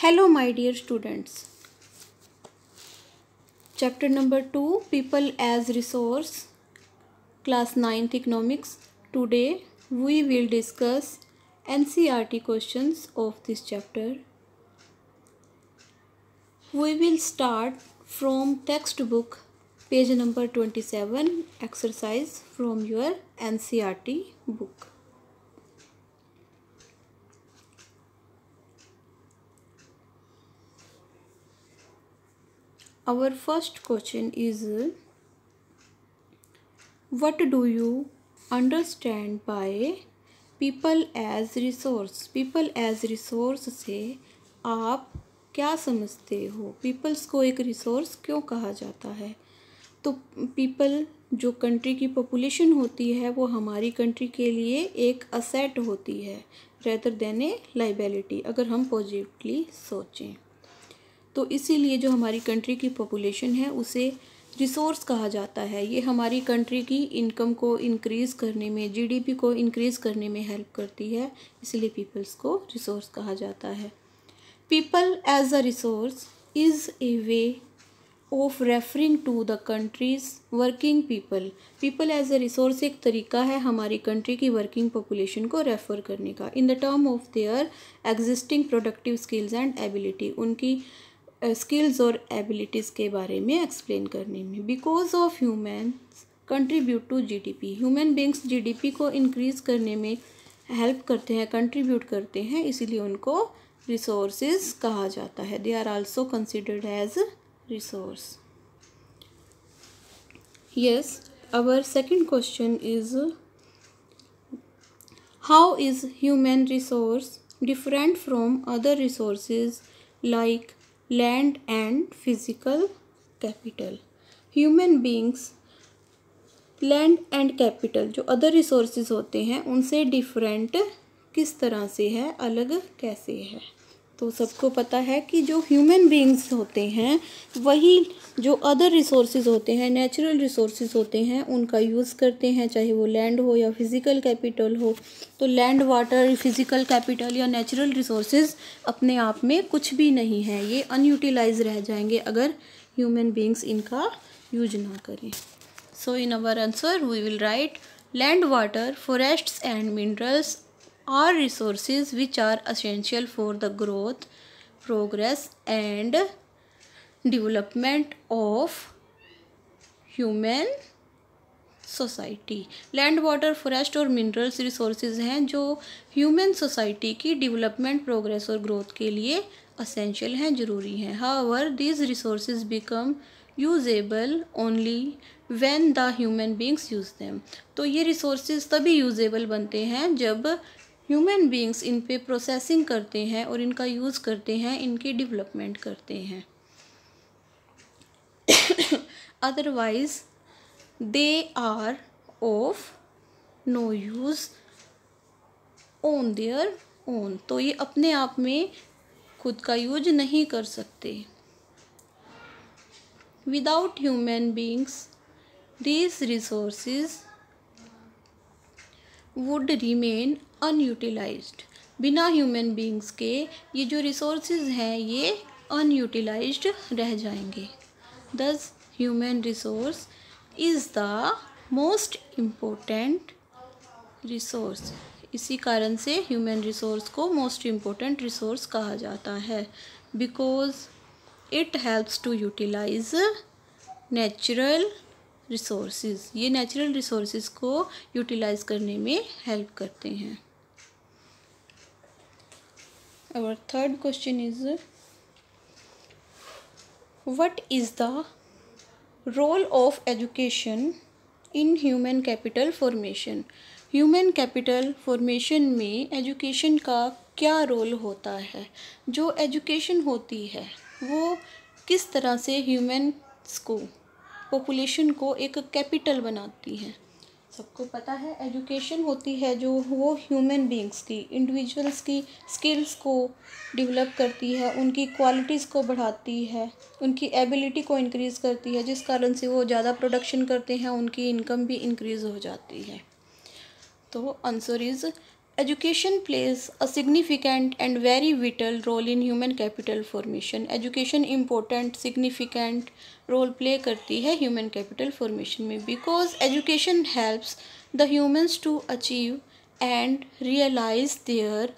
Hello, my dear students. Chapter number 2, People as Resource, Class 9th Economics. Today, we will discuss NCERT questions of this chapter. We will start from textbook, page number 27, exercise from your NCERT book. Our first question is, what do you understand by people as resource? People as resource से आप क्या समझते हो? Peoples को एक resource क्यों कहा जाता है? तो people जो कंट्री की पॉपुलेशन होती है वो हमारी कंट्री के लिए एक असेट होती है रेदर देन ए लाइबिलिटी, अगर हम पॉजिटिवली सोचें तो इसीलिए जो हमारी कंट्री की पॉपुलेशन है उसे रिसोर्स कहा जाता है। ये हमारी कंट्री की इनकम को इंक्रीज़ करने में, जीडीपी को इंक्रीज़ करने में हेल्प करती है, इसलिए पीपल्स को रिसोर्स कहा जाता है। People as a resource is a way of referring to the country's working people. People as a resource एक तरीका है हमारी कंट्री की वर्किंग पॉपुलेशन को रेफ़र करने का in the term of their existing productive skills and ability, उनकी skills और एबिलिटीज़ के बारे में एक्सप्लेन करने में। Because of humans contribute to GDP, human beings GDP को इंक्रीज़ करने में हेल्प करते हैं, कंट्रीब्यूट करते हैं, इसीलिए उनको रिसोर्सेज कहा जाता है। They are also considered as resource. Yes, our second question is, how is human resource different from other resources like land and physical capital? Human beings land and capital जो other resources होते हैं उनसे different किस तरह से है, अलग कैसे है? तो सबको पता है कि जो ह्यूमन बींग्स होते हैं वही जो अदर रिसोर्सेज होते हैं, नेचुरल रिसोर्सेज होते हैं, उनका यूज़ करते हैं, चाहे वो लैंड हो या फिज़िकल कैपिटल हो। तो लैंड, वाटर, फिज़िकल कैपिटल या नेचुरल रिसोर्सेज अपने आप में कुछ भी नहीं है, ये अनयूटिलाइज रह जाएंगे अगर ह्यूमन बींग्स इनका यूज ना करें। So in our answer we will write land, water, forests and minerals are resources which are essential for the growth, progress and development of human society. Land, water, forest और minerals resources हैं जो human society की development, progress और growth के लिए essential हैं, ज़रूरी हैं। However these resources become usable only when the human beings use them. तो ये रिसोर्सेज तभी यूजेबल बनते हैं जब ह्यूमन बींग्स इन पे प्रोसेसिंग करते हैं और इनका यूज़ करते हैं, इनकी डेवलपमेंट करते हैं। Otherwise they are of no use on their own, तो ये अपने आप में खुद का यूज नहीं कर सकते। Without human beings these resources would remain unutilized. बिना ह्यूमन बींग्स के ये जो रिसोर्सेज हैं ये अनयूटिलाइज्ड रह जाएंगे। Thus human resource is the most important resource. इसी कारण से ह्यूमन रिसोर्स को मोस्ट इम्पोर्टेंट रिसोर्स कहा जाता है, because it helps to utilise natural resources. ये नेचुरल रिसोर्सेज को यूटिलाइज करने में हेल्प करते हैं। Our third question is, what is the role of education in human capital formation? Human capital formation में एजुकेशन का क्या रोल होता है? जो एजुकेशन होती है वो किस तरह से ह्यूमन्स को, पॉपुलेशन को एक कैपिटल बनाती है? सबको पता है एजुकेशन होती है जो वो ह्यूमन बींग्स की, इंडिविजुअल्स की स्किल्स को डेवलप करती है, उनकी क्वालिटीज़ को बढ़ाती है, उनकी एबिलिटी को इंक्रीज़ करती है, जिस कारण से वो ज़्यादा प्रोडक्शन करते हैं, उनकी इनकम भी इंक्रीज़ हो जाती है। तो answer is Education plays a significant and very vital role in human capital formation. Education important significant role play करती है human capital formation में, because education helps the humans to achieve and realize their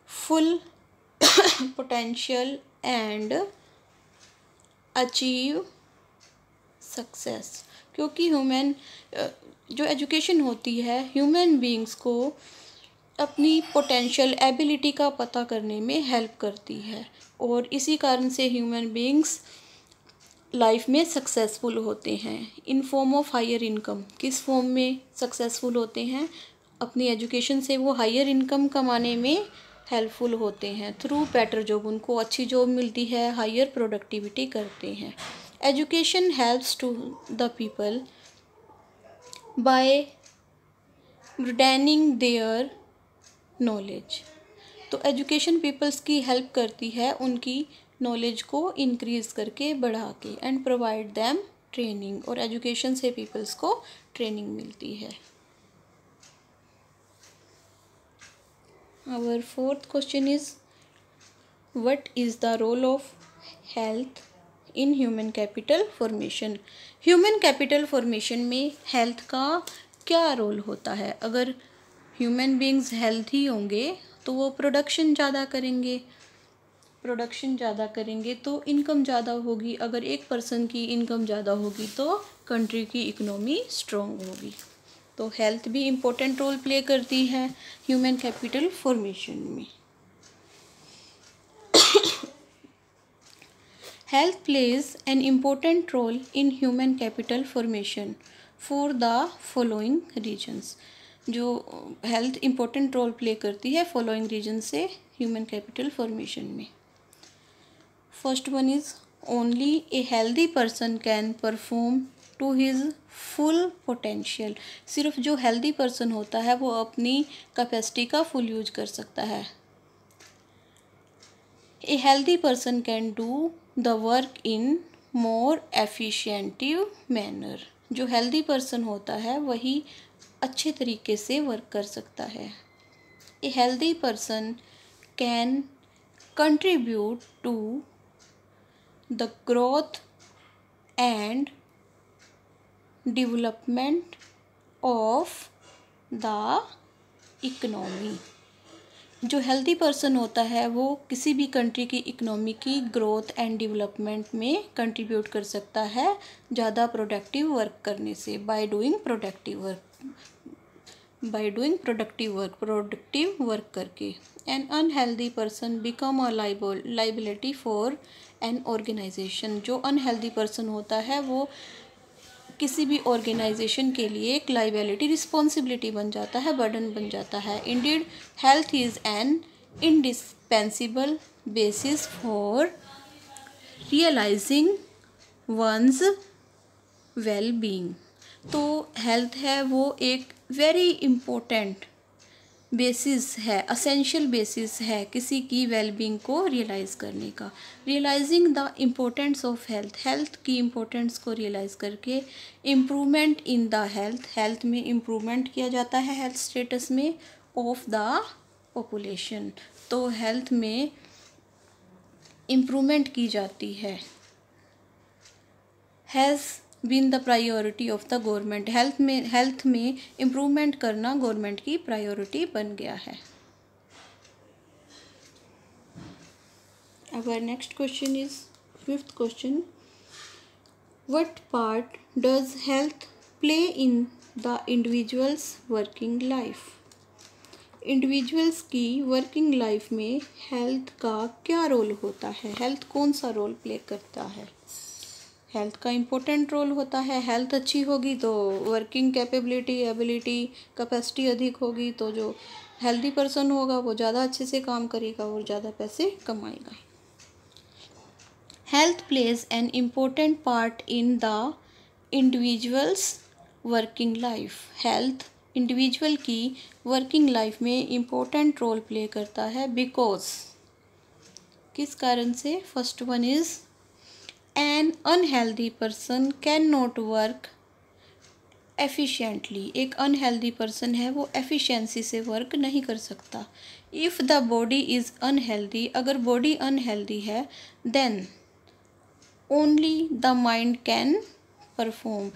full potential and achieve success. क्योंकि human जो education होती है human beings को अपनी potential ability का पता करने में हेल्प करती है, और इसी कारण से ह्यूमन बींग्स लाइफ में सक्सेसफुल होते हैं in form of higher income. किस फॉर्म में सक्सेसफुल होते हैं? अपनी एजुकेशन से वो हायर इनकम कमाने में हेल्पफुल होते हैं. थ्रू बेटर जॉब, उनको अच्छी जॉब मिलती है, हायर प्रोडक्टिविटी करते हैं. Education helps to the people by broadening their knowledge. तो एजुकेशन पीपल्स की हेल्प करती है उनकी नॉलेज को इंक्रीज करके, बढ़ा के, एंड प्रोवाइड देम ट्रेनिंग. और एजुकेशन से पीपल्स को ट्रेनिंग मिलती है. Our fourth question is what is the role of health in human capital formation. Human capital formation में हेल्थ का क्या रोल होता है? अगर ह्यूमन बींग्स हेल्थी होंगे तो वो प्रोडक्शन ज़्यादा करेंगे. प्रोडक्शन ज़्यादा करेंगे तो इनकम ज़्यादा होगी. अगर एक पर्सन की इनकम ज़्यादा होगी तो कंट्री की इकोनॉमी स्ट्रॉन्ग होगी. तो हेल्थ भी इम्पोर्टेंट रोल प्ले करती है ह्यूमन कैपिटल फॉर्मेशन में. Health plays an important role in human capital formation for the following reasons. जो हेल्थ इम्पोर्टेंट रोल प्ले करती है फॉलोइंग रीजन से ह्यूमन कैपिटल फॉर्मेशन में. First one is only a healthy person can perform to his full potential. सिर्फ जो healthy person होता है वो अपनी कैपेसिटी का फुल यूज कर सकता है. A healthy person can do the work in more efficient manner. जो हेल्दी पर्सन होता है वही अच्छे तरीके से वर्क कर सकता है. A healthy person can contribute to the growth and development of the economy. जो हेल्दी पर्सन होता है वो किसी भी कंट्री की इकोनॉमी की ग्रोथ एंड डेवलपमेंट में कंट्रीब्यूट कर सकता है ज़्यादा प्रोडक्टिव वर्क करने से, बाय डूइंग प्रोडक्टिव वर्क करके. An unhealthy person become a liability for an organisation. जो अनहेल्दी पर्सन होता है वो किसी भी ऑर्गेनाइजेशन के लिए एक लाइबिलिटी, रिस्पॉन्सिबिलिटी बन जाता है, बर्डन बन जाता है. Indeed health is an indispensable basis for realising one's well being. तो हेल्थ है वो एक वेरी इम्पोर्टेंट बेसिस है, असेंशियल बेसिस है किसी की वेलबींग को रियलाइज़ करने का. Realising the importance of health, health की इम्पोर्टेंस को रियलाइज़ करके इम्प्रूवमेंट इन द हेल्थ में इम्प्रूवमेंट किया जाता है हेल्थ स्टेटस में ऑफ द पॉपुलेशन. तो हेल्थ में इम्प्रूवमेंट की जाती है. Has been the priority of the government. Health में इम्प्रूवमेंट करना गवर्नमेंट की प्रायोरिटी बन गया है. Our next question is fifth question. What part does health play in the individual's working life? Individuals की वर्किंग लाइफ में हेल्थ का क्या रोल होता है? हेल्थ कौन सा रोल प्ले करता है? हेल्थ का इम्पोर्टेंट रोल होता है. हेल्थ अच्छी होगी तो वर्किंग कैपेबिलिटी, एबिलिटी, कैपेसिटी अधिक होगी. तो जो हेल्दी पर्सन होगा वो ज़्यादा अच्छे से काम करेगा और ज़्यादा पैसे कमाएगा. Health plays an important part in the individual's working life. Health individual की वर्किंग लाइफ में इम्पोर्टेंट रोल प्ले करता है. बिकॉज किस कारण से? First one is an unhealthy person cannot work efficiently. एक अनहेल्दी पर्सन है वो एफिशिएंसी से वर्क नहीं कर सकता। If the body is unhealthy, अगर बॉडी अनहेल्दी है, then only the mind can perform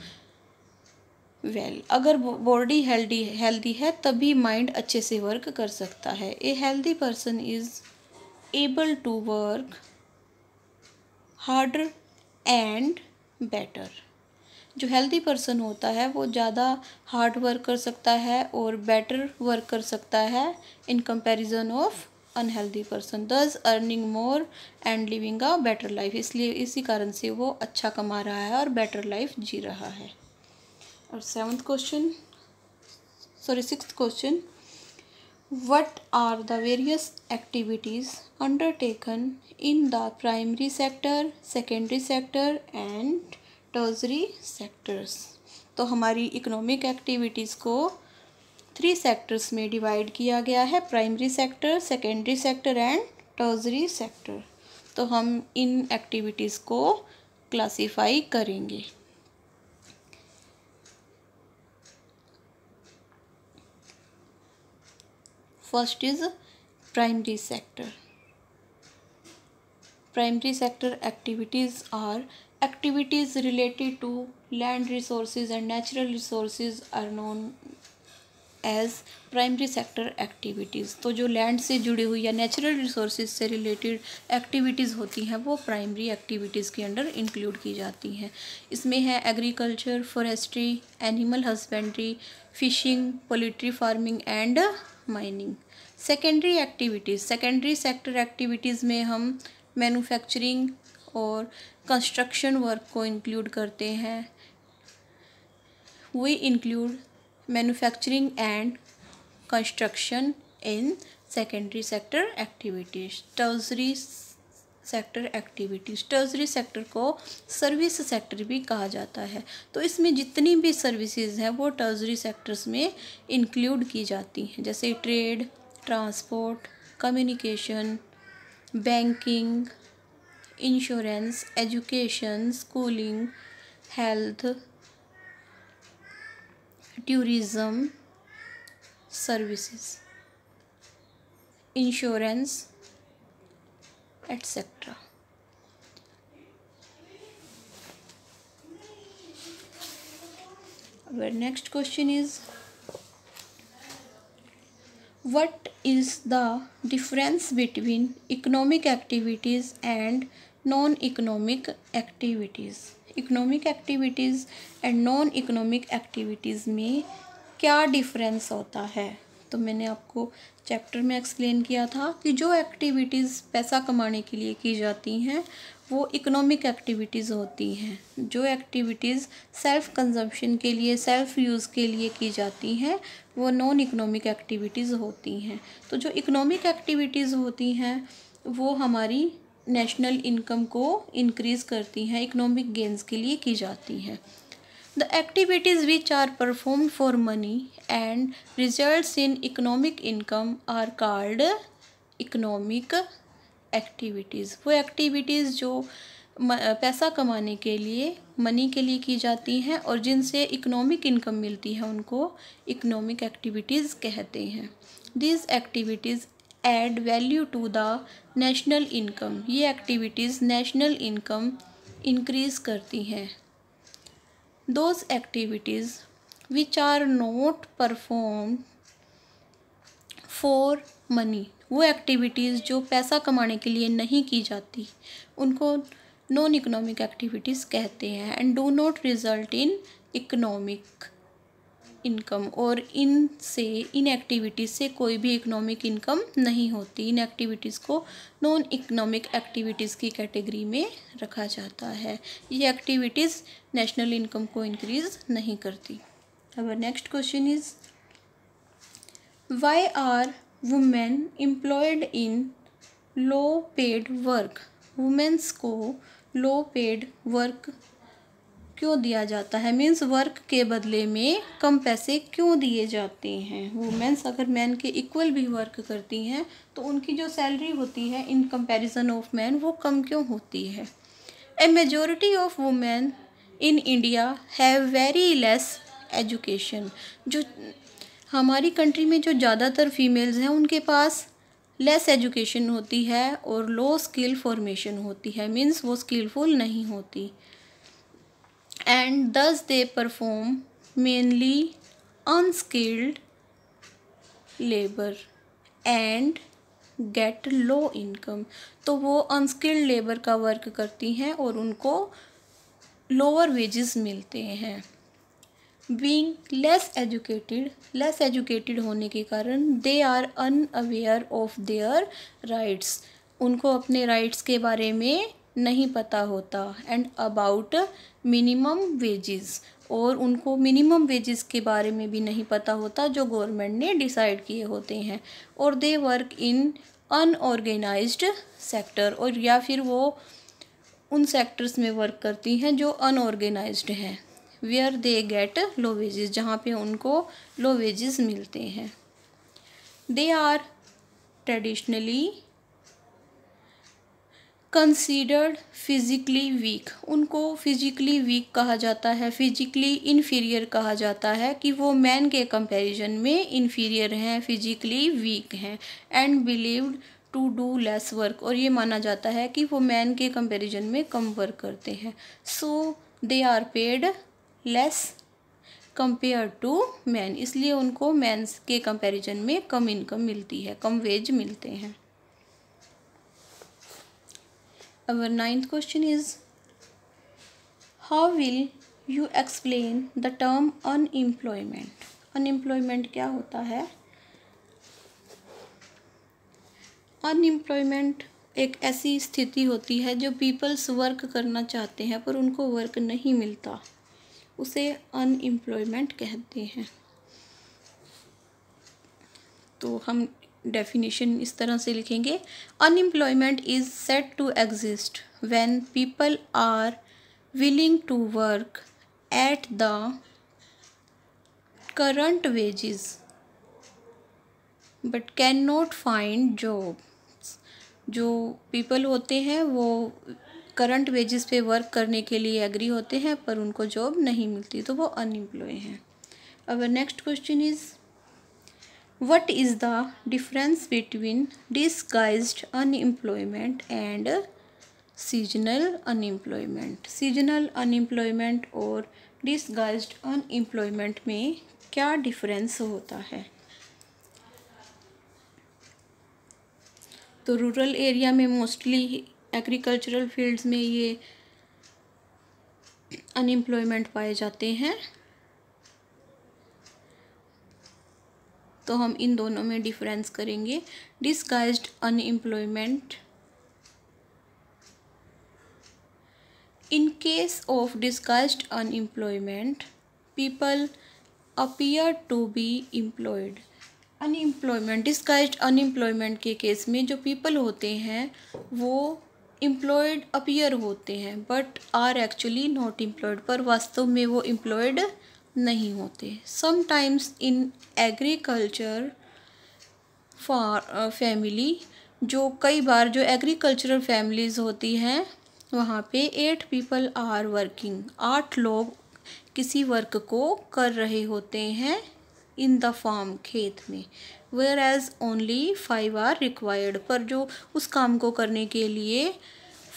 well. अगर बॉडी हेल्दी है तभी माइंड अच्छे से वर्क कर सकता है। A healthy person is able to work harder and better. जो हेल्दी पर्सन होता है वो ज़्यादा हार्ड वर्क कर सकता है और बेटर वर्क कर सकता है in comparison of unhealthy person, thus earning more and living a better life. इसलिए इसी कारण से वो अच्छा कमा रहा है और बेटर लाइफ जी रहा है। और sixth question, what are the various activities undertaken in the primary sector, secondary sector and tertiary sectors? तो हमारी इकोनॉमिक एक्टिविटीज़ को 3 सेक्टर्स में डिवाइड किया गया है, primary sector, secondary sector and tertiary sector. तो हम इन एक्टिविटीज़ को क्लासीफाई करेंगे। First is primary sector. Primary sector activities are activities related to land resources and natural resources are known as primary sector activities. तो जो land से जुड़ी हुई या नेचुरल रिसोर्सेज से रिलेटेड एक्टिविटीज़ होती हैं वो प्राइमरी एक्टिविटीज़ के अंडर इंक्लूड की जाती हैं। इसमें है agriculture, forestry, animal husbandry, fishing, poultry farming and mining. Secondary activities, secondary sector activities में हम मैन्युफैक्चरिंग और कंस्ट्रक्शन वर्क को इंक्लूड करते हैं। We include manufacturing and construction in secondary sector activities. Tertiary sector activities, tertiary sector को service sector भी कहा जाता है। तो इसमें जितनी भी सर्विसेज हैं वो टर्शरी सेक्टर्स में इंक्लूड की जाती हैं, जैसे trade, transport, communication, banking, insurance, education, schooling, health, tourism services, insurance etc. Our next question is, what is the difference between economic activities and non-economic activities? Economic activities and non economic activities में क्या difference होता है? तो मैंने आपको chapter में explain किया था कि जो एक्टिविटीज़ पैसा कमाने के लिए की जाती हैं वो इकोनॉमिक एक्टिविटीज़ होती हैं। जो एक्टिविटीज़ सेल्फ कंजम्पशन के लिए, सेल्फ यूज़ के लिए की जाती हैं वो नॉन इकोनॉमिक एक्टिविटीज़ होती हैं। तो जो इकोनॉमिक एक्टिविटीज़ होती हैं वो हमारी नेशनल इनकम को इंक्रीज़ करती हैं, इकोनॉमिक गेंस के लिए की जाती हैं। The activities which are performed for money and results in economic income are called economic activities. वो एक्टिविटीज़ जो पैसा कमाने के लिए, मनी के लिए की जाती हैं और जिनसे इकोनॉमिक इनकम मिलती है उनको इकोनॉमिक एक्टिविटीज़ कहते हैं। These activities add value to the national income. ये एक्टिविटीज़ नेशनल इनकम इंक्रीज़ करती हैं। Those activities which are not performed for money, वो एक्टिविटीज़ जो पैसा कमाने के लिए नहीं की जाती उनको नॉन इकोनॉमिक एक्टिविटीज़ कहते हैं and do not result in economic income. और इन एक्टिविटीज़ से कोई भी इकोनॉमिक इनकम नहीं होती। इन एक्टिविटीज़ को नॉन इकोनॉमिक एक्टिविटीज़ की कैटेगरी में रखा जाता है। ये एक्टिविटीज़ नेशनल इनकम को इंक्रीज़ नहीं करती। अब next question is, why are women employed in low paid work? Women's को लो पेड वर्क क्यों दिया जाता है? मीन्स वर्क के बदले में कम पैसे क्यों दिए जाते हैं? वुमेन्स अगर मैन के इक्वल भी वर्क करती हैं तो उनकी जो सैलरी होती है इन कंपैरिजन ऑफ मैन वो कम क्यों होती है? A majority of women in India have very less education. जो हमारी कंट्री में जो ज़्यादातर फीमेल्स हैं उनके पास लेस एजुकेशन होती है और लो स्किल फॉर्मेशन होती है, मीन्स वो स्किलफुल नहीं होती। And thus they perform mainly unskilled labour and get low income. तो वो अनस्किल्ड लेबर का वर्क करती हैं और उनको लोअर वेजेस मिलते हैं। बीइंग लेस एजुकेटेड होने के कारण they are unaware of their rights. उनको अपने राइट्स के बारे में नहीं पता होता। एंड अबाउट मिनिमम वेजेस, और उनको मिनिमम वेजेस के बारे में भी नहीं पता होता जो गवर्नमेंट ने डिसाइड किए होते हैं। और they work in unorganised sector, और या फिर वो उन सेक्टर्स में वर्क करती हैं जो अनऑर्गेनाइज्ड हैं। Where they get low wages, जहाँ पे उनको लो वेजेस मिलते हैं। They are traditionally considered physically weak. उनको फिजिकली वीक कहा जाता है, फिजिकली इन्फीरियर कहा जाता है, कि वो मैन के कंपैरिजन में इन्फीरियर हैं, फिजिकली वीक हैं। And believed to do less work, और ये माना जाता है कि वो मैन के कंपैरिजन में कम वर्क करते हैं। So they are paid less compare to man, इसलिए उनको मैन्स के कंपैरिजन में कम इनकम मिलती है, कम वेज मिलते हैं। Our ninth question is, how will you explain the term unemployment? Unemployment क्या होता है? Unemployment एक ऐसी स्थिति होती है जो पीपल्स वर्क करना चाहते हैं पर उनको वर्क नहीं मिलता, उसे अनएम्प्लॉयमेंट कहते हैं। तो हम डेफिनेशन इस तरह से लिखेंगे, unemployment is said to exist when people are willing to work at the current wages but can not find jobs. जो पीपल होते हैं वो करंट वेजेस पे वर्क करने के लिए एग्री होते हैं पर उनको जॉब नहीं मिलती, तो वो अनएम्प्लॉय हैं। Our next question is, what is the difference between disguised unemployment and seasonal unemployment? seasonal unemployment और disguised unemployment में क्या डिफरेंस होता है? तो रूरल एरिया में मोस्टली एग्रीकल्चरल फील्ड्स में ये अनएम्प्लॉयमेंट पाए जाते हैं। तो हम इन दोनों में डिफरेंस करेंगे। Disguised unemployment, in case of disguised unemployment people appear to be employed. Unemployment, disguised unemployment के केस में जो पीपल होते हैं वो एम्प्लॉयड अपीयर होते हैं but are actually not employed, पर वास्तव में वो एम्प्लॉयड नहीं होते। समटाइम्स इन एग्रीकल्चर फैमिली, जो कई बार जो एग्रीकल्चरल फैमिलीज़ होती हैं वहाँ पे 8 पीपल आर वर्किंग, 8 लोग किसी वर्क को कर रहे होते हैं इन द फार्म, खेत में। Whereas only 5 are required, पर जो उस काम को करने के लिए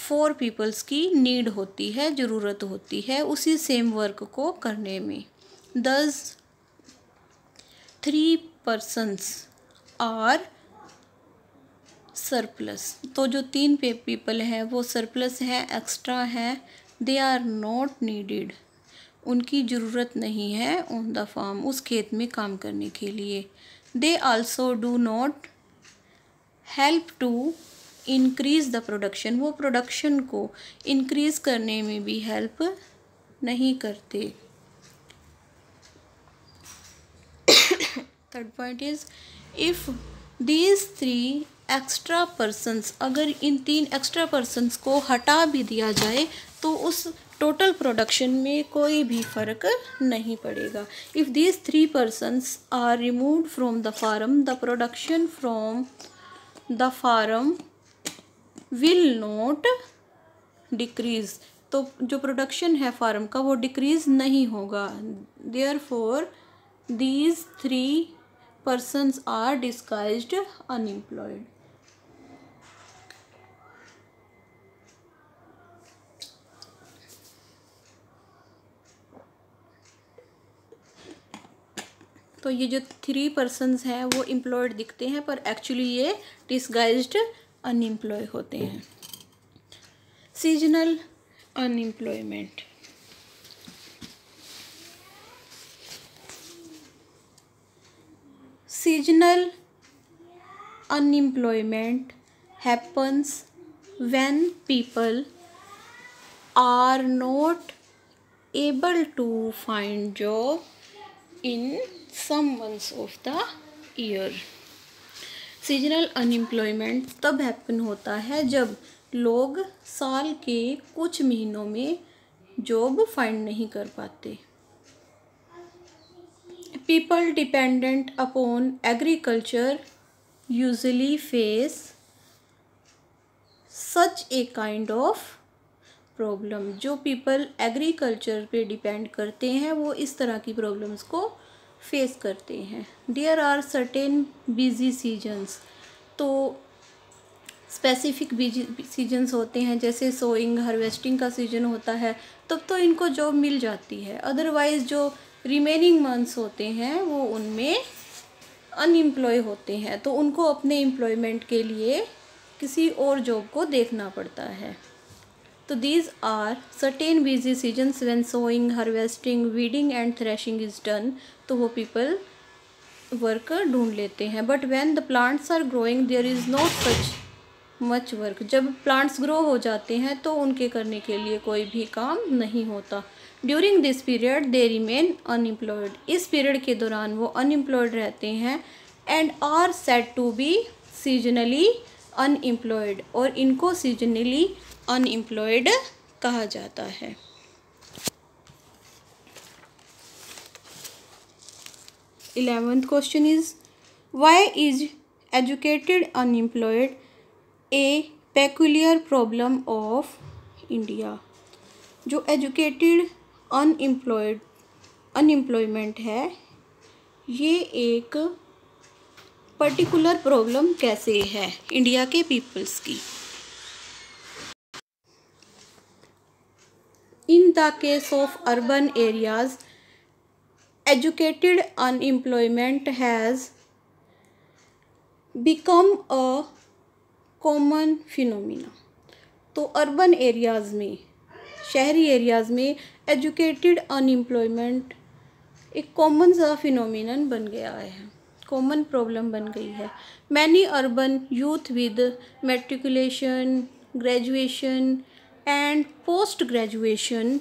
4 पीपल्स की नीड होती है, ज़रूरत होती है उसी सेम वर्क को करने में। Thus 3 persons आर सरप्लस, तो जो 3 पीपल हैं वो सरप्लस हैं, एक्स्ट्रा हैं। दे आर नॉट नीडेड, उनकी ज़रूरत नहीं है ऑन द फार्म, उस खेत में काम करने के लिए। They also do not help to increase the production, वो प्रोडक्शन को इंक्रीज करने में भी हेल्प नहीं करते। Third point is, if these 3 extra persons, अगर इन 3 एक्स्ट्रा पर्सन्स को हटा भी दिया जाए तो उस टोटल प्रोडक्शन में कोई भी फ़र्क नहीं पड़ेगा। If these 3 persons are removed from the farm, the production from the farm will not decrease, तो जो प्रोडक्शन है फार्म का वो डिक्रीज़ नहीं होगा। Therefore these 3 persons are disguised unemployed. तो ये जो 3 persons हैं वो एम्प्लॉयड दिखते हैं पर एक्चुअली ये डिस्गाइज्ड अनएम्प्लॉय होते हैं। Seasonal unemployment. Seasonal unemployment happens when people are not able to find job in some months of the year. Seasonal unemployment तब हैपन होता है जब लोग साल के कुछ महीनों में जॉब फाइंड नहीं कर पाते। People dependent upon agriculture usually face such a kind of problem। जो people agriculture पे डिपेंड करते हैं वो इस तरह की प्रॉब्लम्स को फेस करते हैं। There are certain busy seasons। तो स्पेसिफिक बिजी सीजन्स होते हैं, जैसे सोइंग हार्वेस्टिंग का सीजन होता है तब तो इनको जॉब मिल जाती है। अदरवाइज़ जो रिमेनिंग मंथ्स होते हैं वो उनमें अनएम्प्लॉय होते हैं, तो उनको अपने एम्प्लॉयमेंट के लिए किसी और जॉब को देखना पड़ता है। तो these are certain busy seasons when sowing harvesting weeding and threshing is done. तो वो पीपल वर्क ढूंढ लेते हैं। But when the plants are growing there is not such much work. जब प्लांट्स ग्रो हो जाते हैं तो उनके करने के लिए कोई भी काम नहीं होता। During this period they remain unemployed. इस पीरियड के दौरान वो अनएम्प्लॉयड रहते हैं। And are said to be seasonally unemployed. और इनको सीजनली अनएम्प्लॉयड कहा जाता है। Eleventh question is why is educated unemployed a peculiar problem of India. जो एजुकेटेड अनएम्प्लॉयमेंट है ये एक पर्टिकुलर प्रॉब्लम कैसे है इंडिया के पीपल्स की। In the case of urban areas educated unemployment has become a common phenomena. तो urban areas में, शहरी एरियाज़ में एजुकेटेड अनएम्प्लॉयमेंट एक कॉमन सा फिनोमिनन बन गया है, कॉमन प्रॉब्लम बन गई है। Many urban youth with matriculation, graduation and post graduation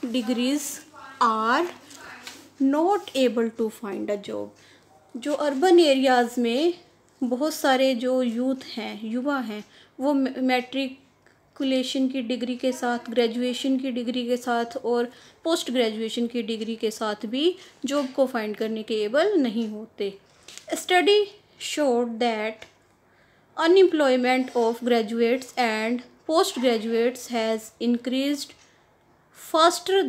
degrees are not able to find a job. जो अर्बन एरियाज़ में बहुत सारे जो यूथ हैं, युवा हैं, वो मैट्रिकुलेशन की डिग्री के साथ, ग्रेजुएशन की डिग्री के साथ और पोस्ट ग्रेजुएशन की डिग्री के साथ भी जॉब को फाइंड करने के एबल नहीं होते। Study showed that unemployment of graduates and post graduates has increased faster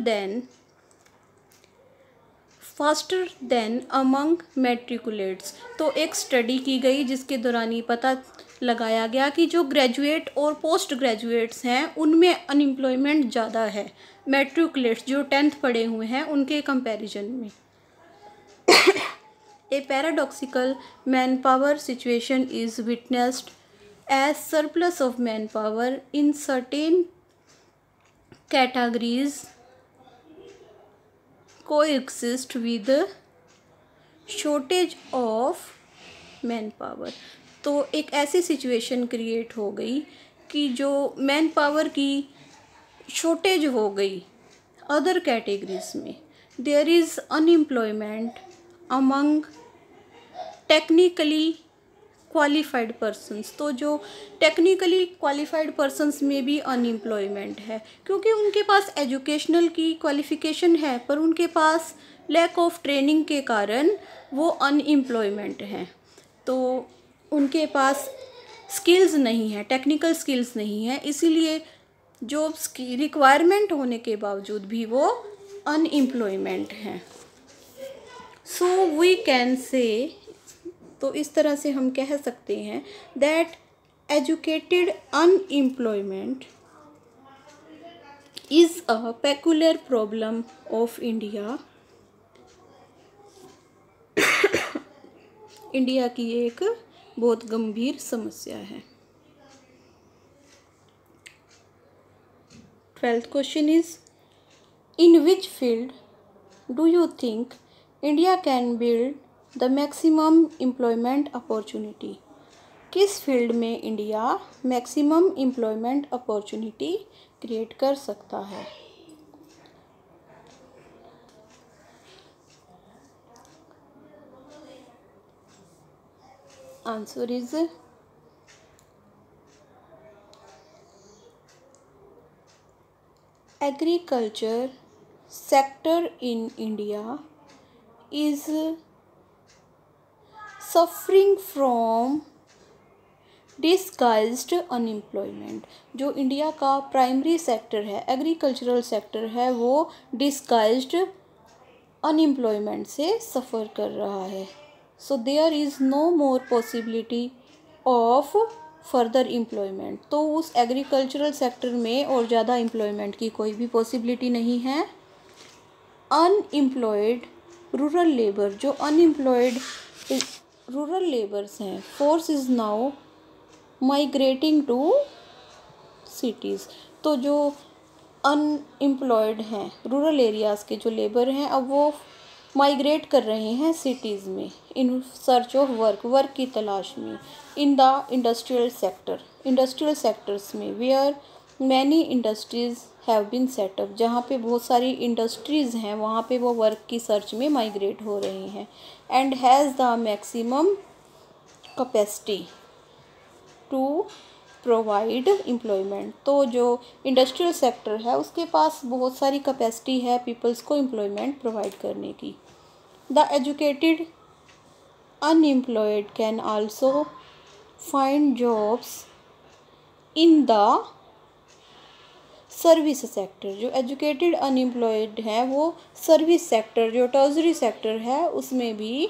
than among matriculates. तो एक स्टडी की गई जिसके दौरान ये पता लगाया गया कि जो ग्रेजुएट और पोस्ट ग्रेजुएट्स हैं उनमें अनएम्प्लॉयमेंट ज़्यादा है मैट्रिकुलेट्स जो 10th पढ़े हुए हैं उनके कंपैरिजन में। A paradoxical man power situation is witnessed as surplus of man power in certain categories coexist with shortage of man power. तो एक ऐसी सिचुएशन क्रिएट हो गई कि जो मैन पावर की शॉर्टेज हो गई अदर कैटेगरीज में। There is unemployment among technically qualified persons. तो जो टेक्निकली क्वालिफाइड पर्सन्स में भी अनएम्प्लॉयमेंट है क्योंकि उनके पास एजुकेशनल की क्वालिफ़िकेशन है पर उनके पास लैक ऑफ ट्रेनिंग के कारण वो अनएम्प्लॉयमेंट हैं। तो उनके पास स्किल्स नहीं है, टेक्निकल स्किल्स नहीं है, इसीलिए जॉब्स की रिक्वायरमेंट होने के बावजूद भी वो अनएम्प्लॉयमेंट हैं। सो वी कैन से, तो इस तरह से हम कह सकते हैं that educated unemployment is a peculiar problem of India. India की एक बहुत गंभीर समस्या है। 12th question is, in which field do you think India can build the maximum employment opportunity? किस फील्ड में India maximum employment opportunity create कर सकता है? Answer is agriculture sector in India is suffering from disguised unemployment। जो India का primary sector है, agricultural sector है, वो डिस्गाइज्ड अनएम्प्लॉयमेंट से सफ़र कर रहा है। So there is no more possibility of further employment. तो उस एग्रीकल्चरल सेक्टर में और ज़्यादा एम्प्लॉयमेंट की कोई भी पॉसिबिलिटी नहीं है। अनएम्प्लॉयड रूरल लेबर, जो अनएम्प्लॉयड रूरल लेबर्स हैं, force is now migrating to cities. तो जो अनएम्प्लॉयड हैं रूरल एरियाज़ के जो लेबर हैं, अब वो माइग्रेट कर रहे हैं सिटीज़ में इन सर्च ऑफ वर्क की तलाश में। इन द इंडस्ट्रियल सेक्टर्स में where many industries have been set up, जहाँ पे बहुत सारी इंडस्ट्रीज़ हैं, वहाँ पे वो वर्क की सर्च में माइग्रेट हो रहे हैं। And has the maximum capacity to provide employment. तो जो इंडस्ट्रियल सेक्टर है उसके पास बहुत सारी कैपेसिटी है पीपल्स को एम्प्लॉयमेंट प्रोवाइड करने की। The educated unemployed can also find jobs in the service sector. जो एजुकेटेड अनएम्प्लॉयड हैं वो सर्विस सेक्टर, जो टर्शरी सेक्टर है, उसमें भी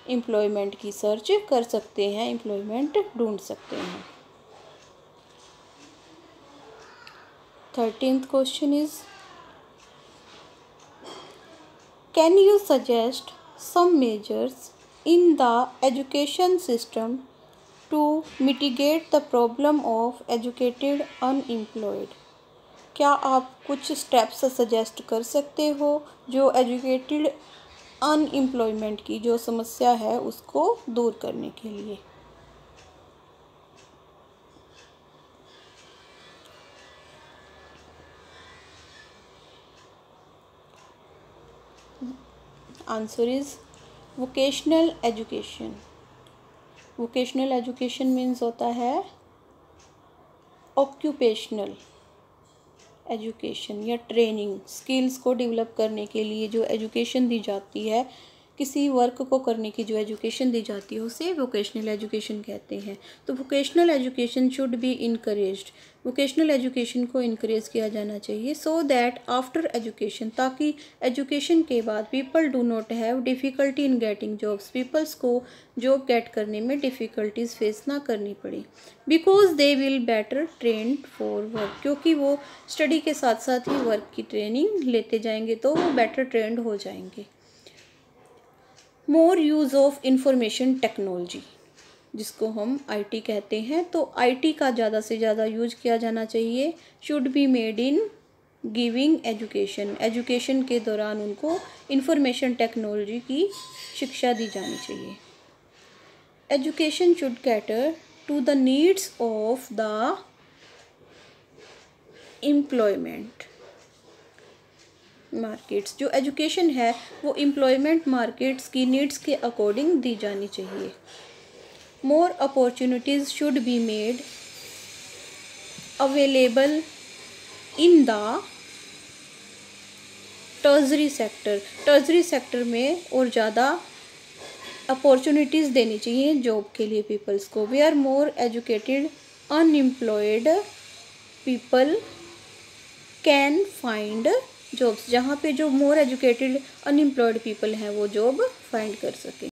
एम्प्लॉयमेंट की सर्च कर सकते हैं, एम्प्लॉयमेंट ढूंढ सकते हैं। 13th question is, can you suggest some measures in the education system to mitigate the problem of educated unemployed? क्या आप कुछ स्टेप्स सजेस्ट कर सकते हो जो एजुकेटेड अनएम्प्लॉयमेंट की जो समस्या है उसको दूर करने के लिए? Answer is vocational education. Vocational education means होता है ऑक्यूपेशनल एजुकेशन या ट्रेनिंग। स्किल्स को डेवलप करने के लिए जो एजुकेशन दी जाती है, किसी वर्क को करने की जो एजुकेशन दी जाती है उसे वोकेशनल एजुकेशन कहते हैं। तो vocational education should be encouraged. Vocational education को इनकरेज किया जाना चाहिए सो दैट आफ्टर एजुकेशन, ताकि एजुकेशन के बाद people do not have difficulty in getting jobs, peoples को जॉब गेट करने में डिफ़िकल्टीज फेस ना करनी पड़े। Because they will better trained for work, क्योंकि वो स्टडी के साथ साथ ही वर्क की ट्रेनिंग लेते जाएंगे तो वो बेटर ट्रेंड हो जाएंगे। मोर यूज़ ऑफ इंफॉर्मेशन टेक्नोलॉजी, जिसको हम आईटी कहते हैं, तो आईटी का ज़्यादा से ज़्यादा यूज किया जाना चाहिए। Should be made in giving education, education के दौरान उनको इंफॉर्मेशन टेक्नोलॉजी की शिक्षा दी जानी चाहिए। Education should cater to the needs of the employment markets. जो एजुकेशन है वो एम्प्लॉयमेंट मार्केट्स की नीड्स के अकॉर्डिंग दी जानी चाहिए। More opportunities should be made available in the tertiary sector, tertiary sector में और ज़्यादा अपॉर्चुनिटीज़ देनी चाहिए जॉब के लिए पीपल्स को। वे are more educated unemployed people can find jobs, जहाँ पे जो मोर एजुकेटेड अनएम्प्लॉयड पीपल हैं वो जॉब फाइंड कर सकें।